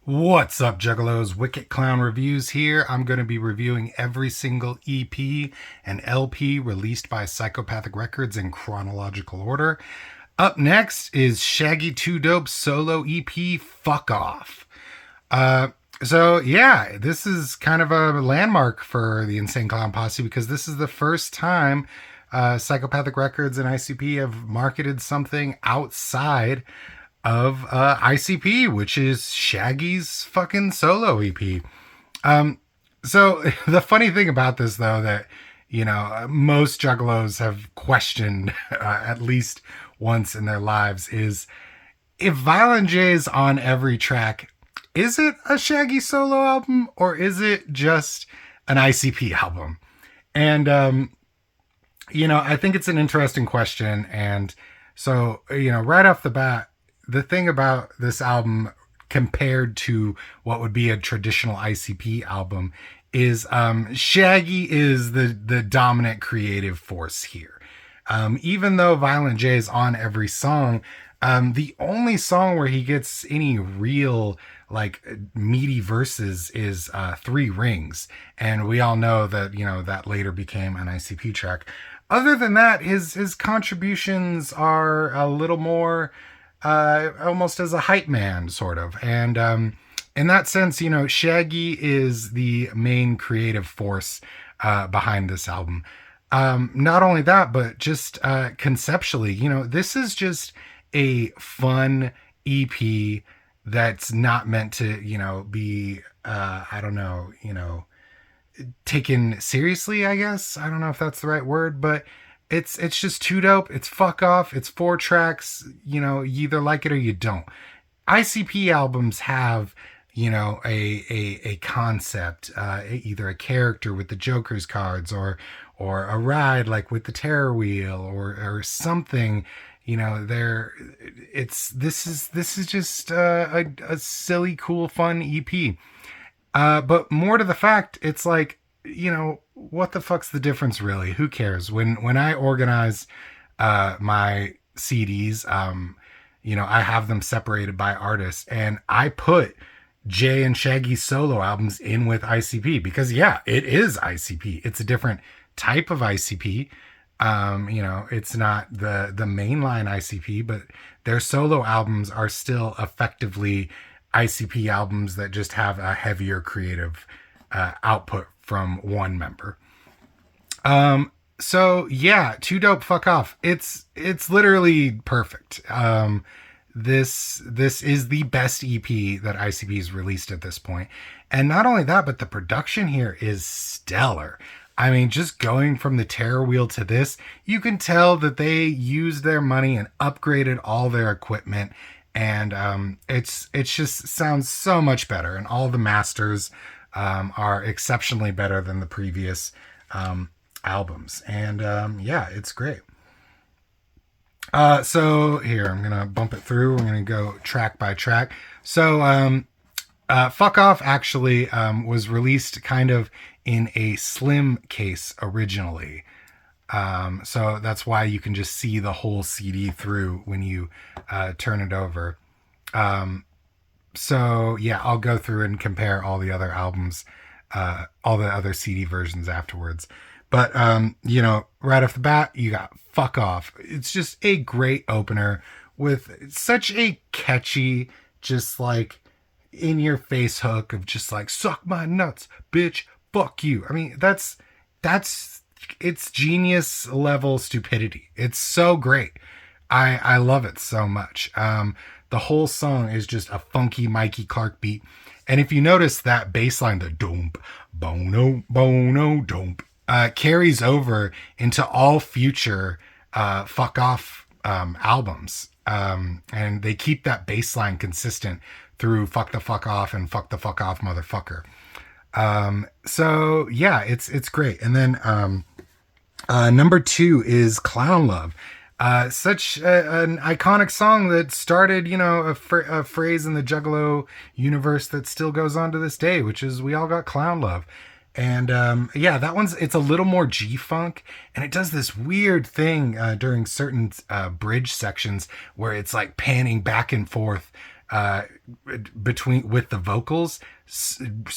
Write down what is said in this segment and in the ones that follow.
What's up, Juggalos? Wicked Clown Reviews here. I'm going to be reviewing every single EP and LP released by Psychopathic Records in chronological order. Up next is Shaggy 2 Dope's solo EP, Fuck Off. This is kind of a landmark for the Insane Clown Posse because this is the first time Psychopathic Records and ICP have marketed something outside of ICP, which is Shaggy's fucking solo EP. So the funny thing about this, though, that most juggalos have questioned at least once in their lives is if Violent J is on every track, is it a Shaggy solo album or is it just an ICP album? And I think it's an interesting question. And so, right off the bat, the thing about this album compared to what would be a traditional ICP album is Shaggy is the dominant creative force here. Even though Violent J is on every song, the only song where he gets any real meaty verses is Three Rings. And we all know that, that later became an ICP track. Other than that, his contributions are a little more almost as a hype man, sort of. And in that sense, Shaggy is the main creative force behind this album. Not only that, but just conceptually, this is just a fun EP that's not meant to, be, taken seriously, I guess. I don't know if that's the right word, but it's just too dope. It's Fuck Off. It's 4 tracks. You either like it or you don't. ICP albums have, a concept, either a character with the Joker's cards or a ride like with the Terror Wheel or something. This is just a silly, cool, fun EP. But more to the fact, it's like, what the fuck's the difference really? Who cares? When I organize my CDs, I have them separated by artist, and I put Jay and Shaggy's solo albums in with ICP because it is ICP. It's a different type of ICP. It's not the mainline ICP, but their solo albums are still effectively ICP albums that just have a heavier creative output from one member. Too Dope, Fuck Off. It's literally perfect. This is the best EP that ICP has released at this point. And not only that, but the production here is stellar. I mean, just going from the Terror Wheel to this, you can tell that they used their money and upgraded all their equipment. And it's just sounds so much better. And all the masters are exceptionally better than the previous albums. And it's great. So here, I'm going to bump it through. We're going to go track by track. So Fuck Off actually was released kind of in a slim case originally. So that's why you can just see the whole CD through when you turn it over. I'll go through and compare all the other albums, all the other CD versions afterwards. But, right off the bat, you got Fuck Off. It's just a great opener with such a catchy, just in your face hook of just suck my nuts, bitch, fuck you. I mean, that's it's genius level stupidity. It's so great. I love it so much. The whole song is just a funky Mikey Clark beat. And if you notice that bass line, the doomp, bono, bono, doomp, carries over into all future Fuck Off albums. And they keep that bass line consistent through Fuck the Fuck Off and Fuck the Fuck Off Motherfucker. It's great. And then number 2 is Clown Love. Such an iconic song that started, a phrase in the Juggalo universe that still goes on to this day, which is we all got clown love. And it's a little more G-funk, and it does this weird thing during certain bridge sections where it's panning back and forth uh, with the vocals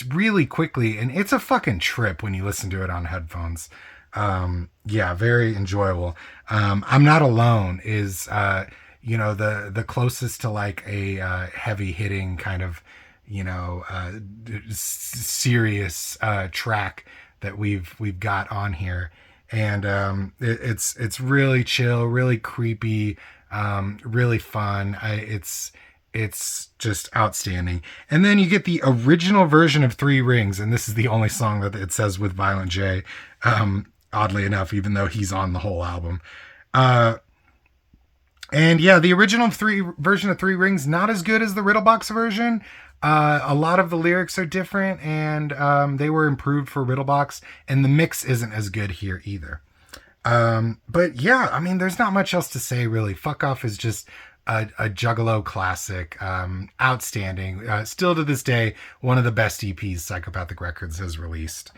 really quickly, and it's a fucking trip when you listen to it on headphones. Yeah, very enjoyable. I'm Not Alone is the closest to like a heavy hitting kind of serious track that we've got on here, and it's really chill, really creepy, really fun. It's just outstanding. And then you get the original version of Three Rings, and this is the only song that it says with Violent J, oddly enough, even though he's on the whole album. And yeah, the original version of Three Rings, not as good as the Riddlebox version. A lot of the lyrics are different, and they were improved for Riddlebox, and the mix isn't as good here either. But yeah, I mean, there's not much else to say, really. Fuck Off is just a Juggalo classic, outstanding. Still to this day, one of the best EPs Psychopathic Records has released.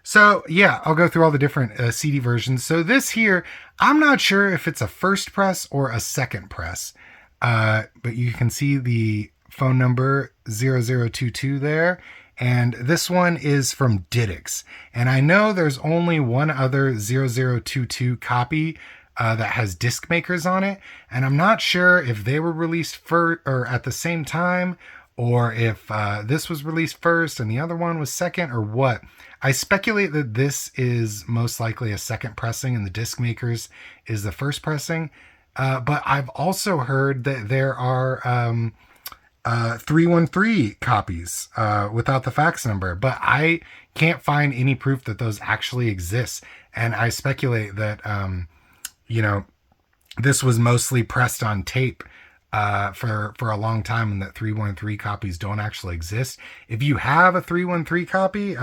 So yeah, I'll go through all the different CD versions. So this here, I'm not sure if it's a first press or a second press, but you can see the phone number 0022 there. And this one is from DIDX. And I know there's only one other 0022 copy that has Discmakers on it. And I'm not sure if they were released first or at the same time, or if this was released first and the other one was second, or what. I speculate that this is most likely a second pressing and the Discmakers is the first pressing. But I've also heard that there are 313 copies without the fax number, but I can't find any proof that those actually exist. And I speculate that, this was mostly pressed on tape for a long time, and that 313 copies don't actually exist. If you have a 313 copy,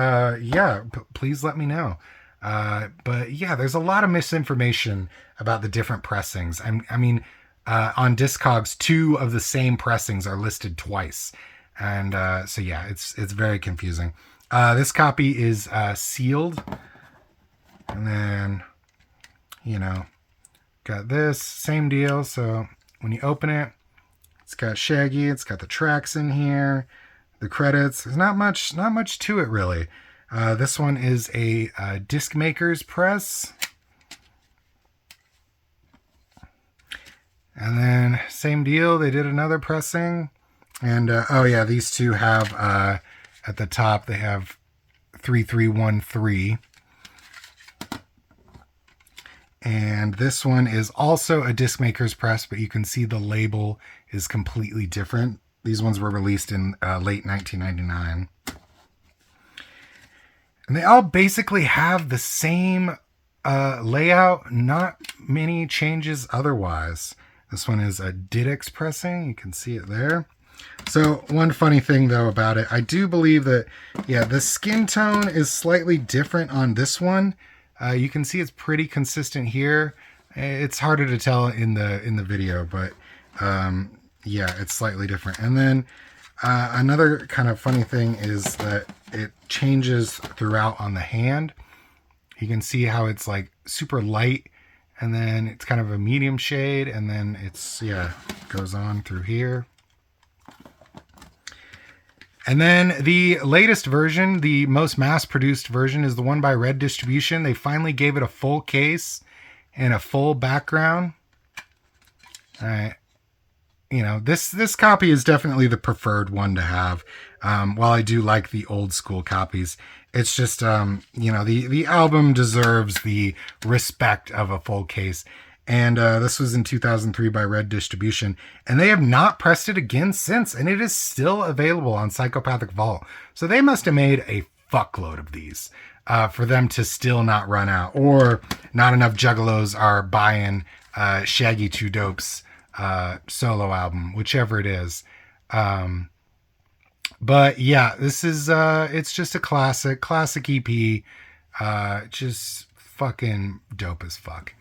please let me know. But yeah, there's a lot of misinformation about the different pressings. I mean, on Discogs, 2 of the same pressings are listed twice. And so yeah, it's very confusing. This copy is sealed. And then, got this, same deal. So when you open it, it's got Shaggy, it's got the tracks in here, the credits. There's not much to it really. This one is a Discmakers press. And then same deal, they did another pressing. And these two have at the top, they have 3313. And this one is also a Discmakers press, but you can see the label is completely different. These ones were released in late 1999. And they all basically have the same layout, not many changes otherwise. This one is a DIDX pressing. You can see it there. So one funny thing though about it, I do believe that, the skin tone is slightly different on this one. You can see it's pretty consistent here. It's harder to tell in the video, but it's slightly different. And then another kind of funny thing is that it changes throughout on the hand. You can see how it's like super light, and then it's kind of a medium shade, and then it's, goes on through here. And then the latest version, the most mass-produced version, is the one by Red Distribution. They finally gave it a full case and a full background. All right. This copy is definitely the preferred one to have. While I do like the old school copies, it's just, the album deserves the respect of a full case. And this was in 2003 by Red Distribution. And they have not pressed it again since. And it is still available on Psychopathic Vault. So they must have made a fuckload of these for them to still not run out. Or not enough juggalos are buying Shaggy 2 Dope's solo album, whichever it is. But yeah, this is, it's just a classic EP. Just fucking dope as fuck.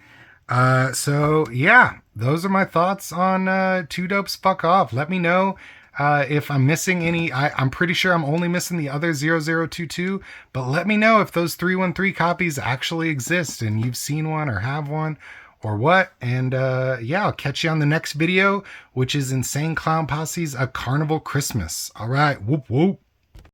So yeah, those are my thoughts on 2 Dope's Fuck Off. Let me know if I'm missing any. I'm pretty sure I'm only missing the other 0022, but let me know if those 313 copies actually exist and you've seen one or have one, or what. And yeah, I'll catch you on the next video, which is Insane Clown Posse's A Carnival Christmas. All right, whoop whoop.